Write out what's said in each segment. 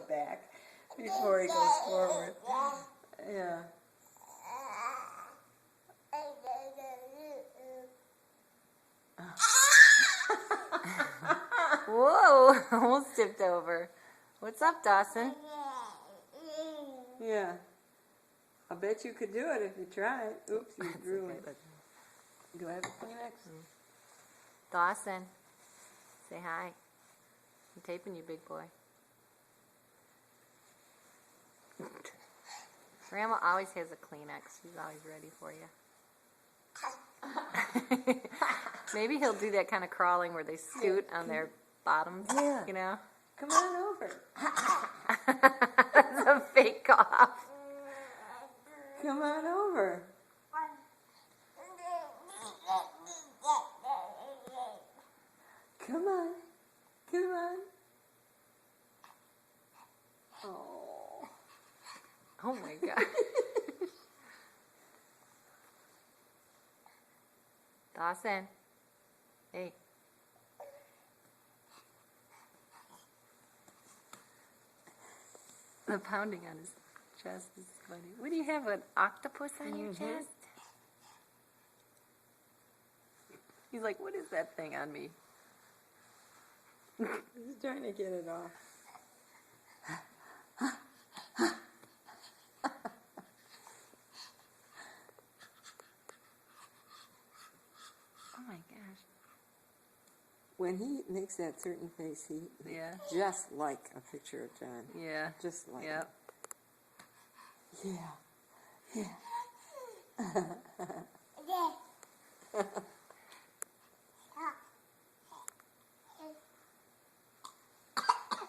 foot back before he goes forward. Yeah. Whoa, almost tipped over. What's up, Dawson? Yeah. I bet you could do it if you tried. Oops, you drew it. Do I have a Kleenex? Dawson, say hi. I'm taping you, big boy. Grandma always has a Kleenex. She's always ready for you. Maybe he'll do that kind of crawling where they scoot on their bottoms, Yeah. you know? Come on over. That's a fake cough. Come on over. Come on. Come on. Oh. Oh my God. Dawson. Hey. The pounding on his chest is funny. What do you have, an octopus on your chest? He's like, what is that thing on me? He's trying to get it off. Oh my gosh. When he makes that certain face, he Yeah. just like a picture of John. Yeah. Just like Yep. it. Yeah.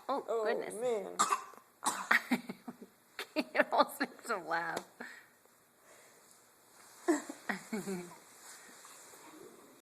Oh, goodness. Man. It almost makes him laugh.